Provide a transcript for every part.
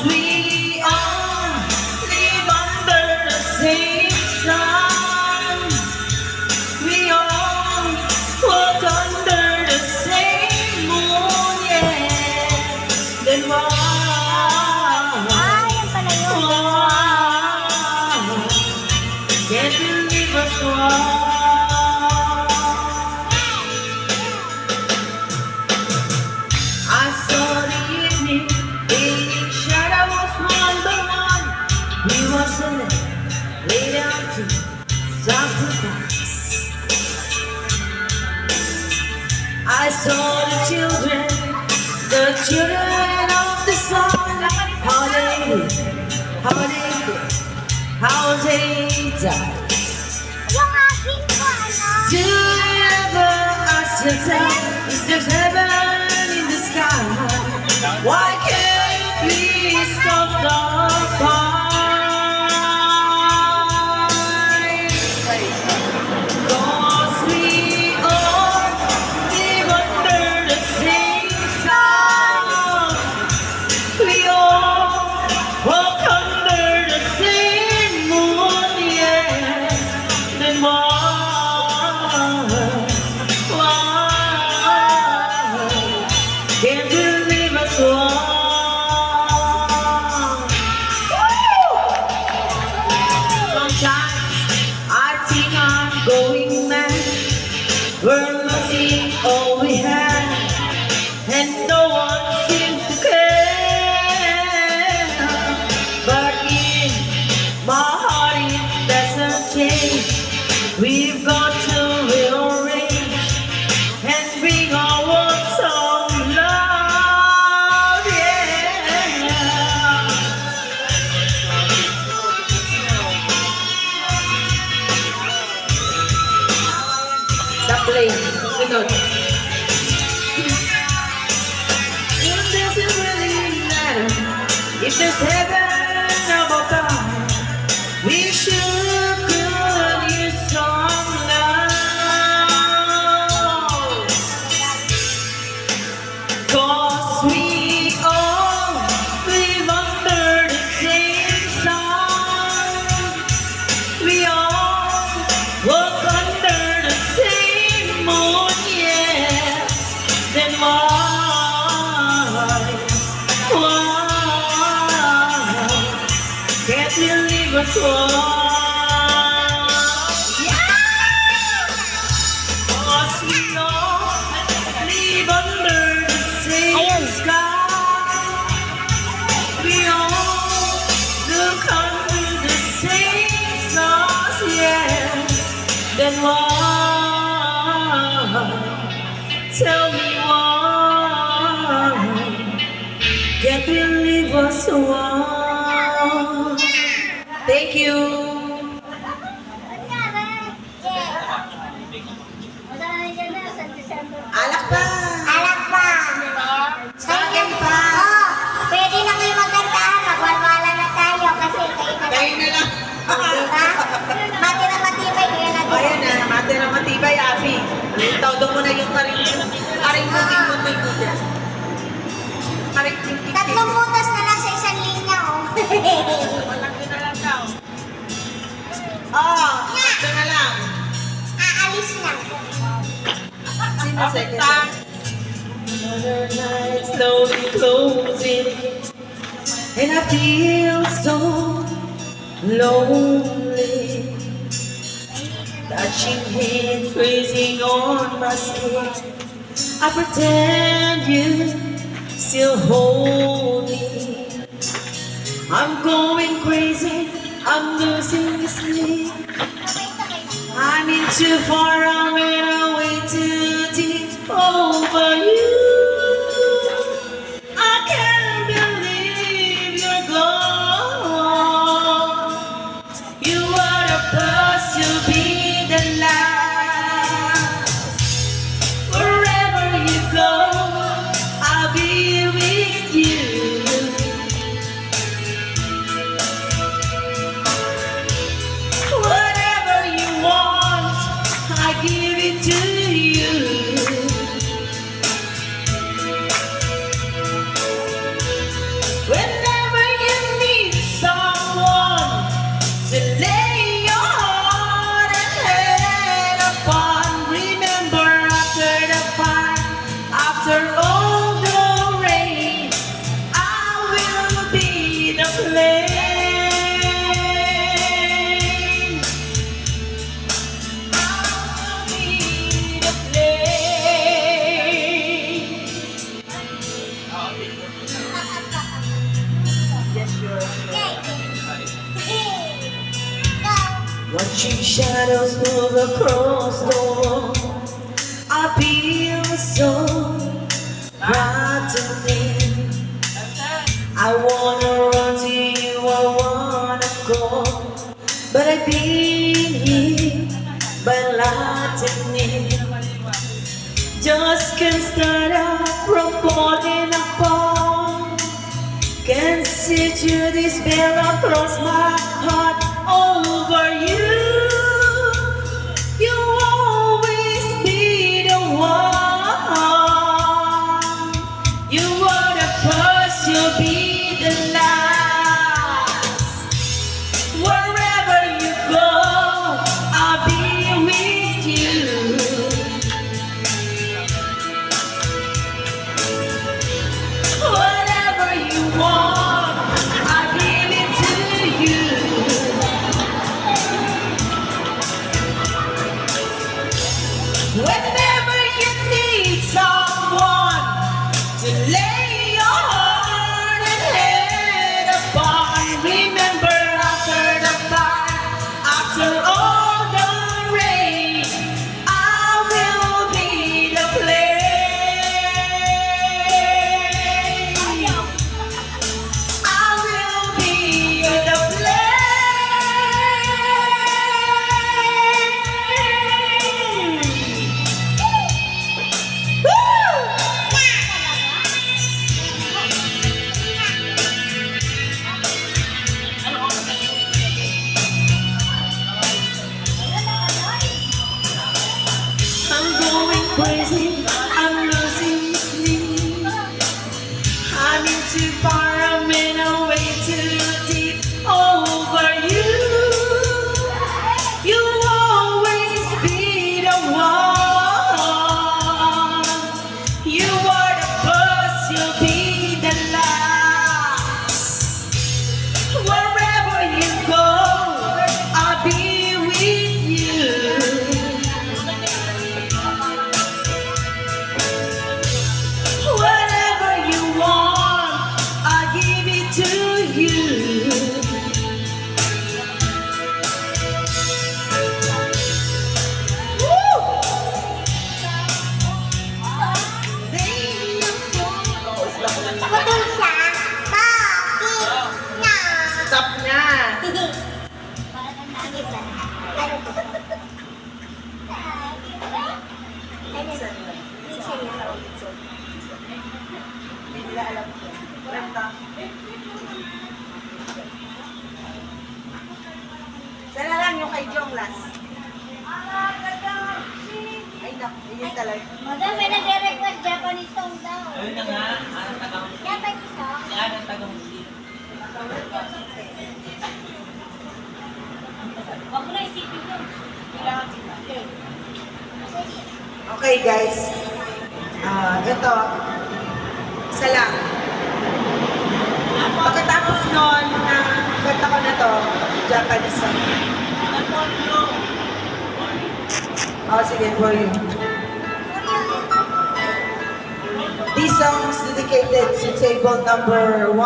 we all live under the same sun. We all walk under the same moon, yeah. Then why Yan pala yun. can't you leave us one? I saw the evening, fading shadows one by one. We was laid down to sacrifice. I saw the children of the sun. How they live, how they die. Yung aking ko, ano? Do you ever ask yourself, is there heaven in the sky? Why can't you please stop the fight? 'Cause we all live under the same sun. We all walk under the same moon, yeah. Then why can't you leave us one? Sometimes I think I'm going mad. We're losing all we have, and no one seems to care. But in my heart it doesn't change. We've got to rearrange and bring our words of love, yeah. Stop playing. Sunod. It doesn't really matter if there's heaven above us. We should could use some love. 'Cause we all live under the same sun. We all walk under the same moon, yeah. Then why can't you leave us one? Cause we all live under the same Ayun. sky. We all look under the same stars, yeah. Then why? Tell me why can't you leave us one? Thank you. Alak pa. Alak pa. Sagay pa. Oh, pwede na kayo magkantahan. Magwalwala na tayo kasi kayo na Kayo na lang. Diba? Mati na matibay, kaya na Ayan na, mati na matibay, Abi. Todo mo na yung karing mo dyan. Tatlong butas na lang sa isang linya, oh. Malaki na lang daw. Oh, ito na lang. Aalis na. Sino second? Another night slowly closing, and I feel so lonely. Touching hands, freezing on my skin. I pretend you still hold me. I'm going crazy, I'm losing sleep. I'm in too far away too deep over you. I can't believe you're gone. You were supposed to be the last. Wherever you go, I'll be with you. Whatever you want, I give Watching shadows move across the wall, I feel so frightening. I wanna run to you, I wanna go, but I've been hit by lightning. Just can't start up from falling apart. Can't see through this spell across my heart over you. You always be the one. You are the first, you'll be the last. Wherever you go, I'll be with you. Whatever you want, I give it to you. Whenever you need someone to lay your heart and head upon, remember after the fire, after all the rain, I will be the flame. I will be the flame. Woo! I'm going crazy, I'm losing sleep. I'm in too far, I'm in a way too deep over you. You always be the one. You are the first, you'll be the last. Wherever you go, I'll be with you. Whatever you want, I'll give it to you. Woo! Putol siya. Bakit? Na. Stop na. Sige ba? Ano to? Ano? Minsan lang. Sana lang yung kay Jong last. Ay, yun talaga. Madam, may nagre-request Japanese song daw. Ayun na nga, ang tagang Japanese song? yan ang tagang muslim. Huwag mo na isipin yun. Kailangan kita. Okay guys, ito, isa lang. Pagkatapos nun, kanta ko na to, Japanese song. Oh, sige, for you. This song is dedicated to table number 1.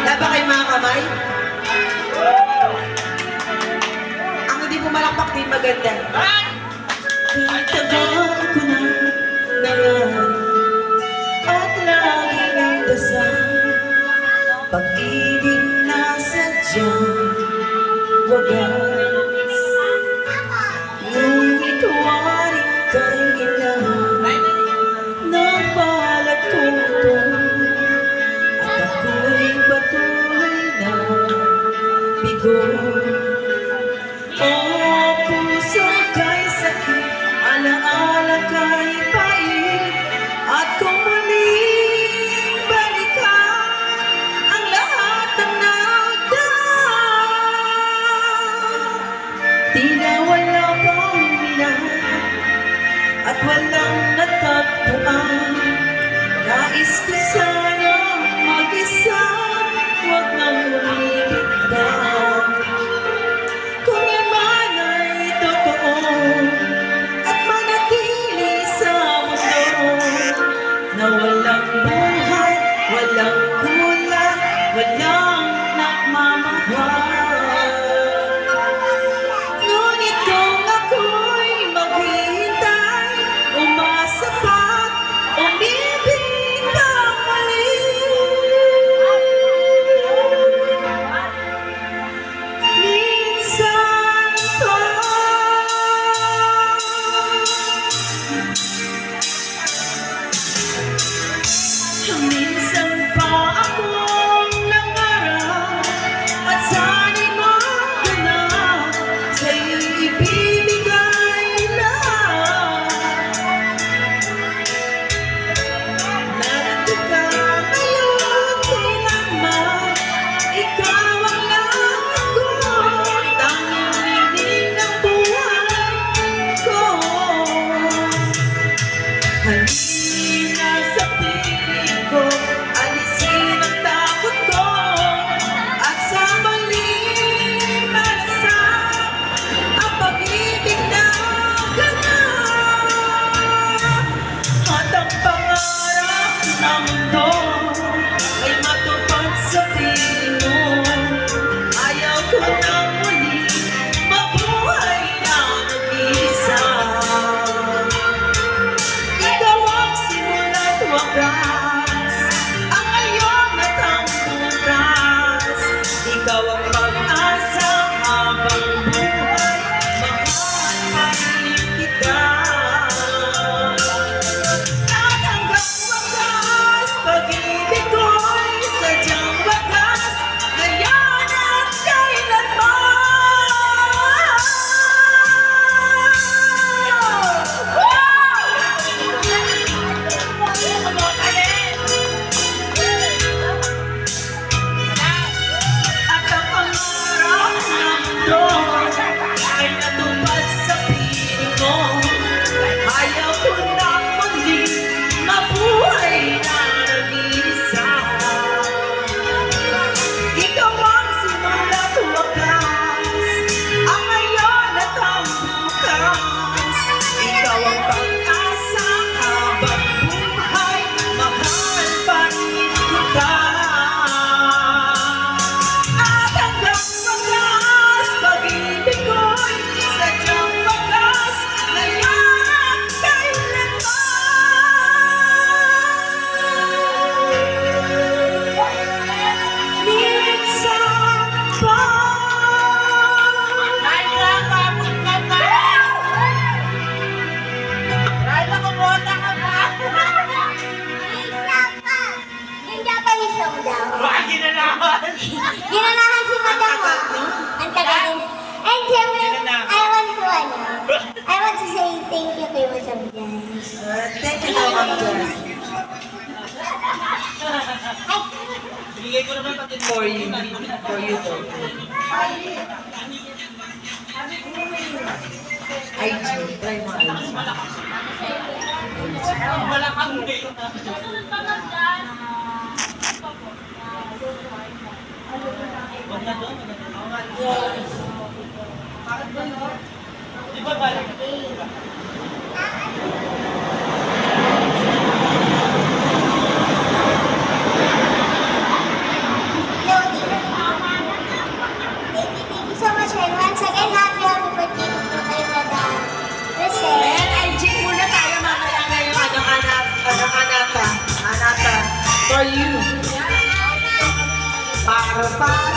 Laba kayo mga kamay? Ang hindi pumalakpak, di maganda. Tagal ko na nangyari at lagi ng dasal pag-ibig na sadyang wagas. Ngunit waring kailangan ng balat tuto at ako'y patuloy na bigo. O puso kay sakit, alaala kay pait, at kung muling balikan ang lahat ng nagdaan, tila wala pang bilang at walang natagpuan. Nais ko sanang mag-isa, huwag nang lumilipad. Kung iman ay totoo at manatili sa mundo na walang buhay, walang kulay, walang nagmamahal. daw. Bakit ginanahan? Ginanahan si madam mo. Ang tagal din. And siyempre, I want to say thank you kay Madam Jess. Thank you so much, Jess. Bigay ko naman pati For you. For you, for IG. Try mo IG. wala kang day. Huwag na doon. Yes. Di ba balik? No, thank you so much, and once again, happy birthday to kay Madam Rosel. And IG muna tayo mamaya na yung anata. For you. Para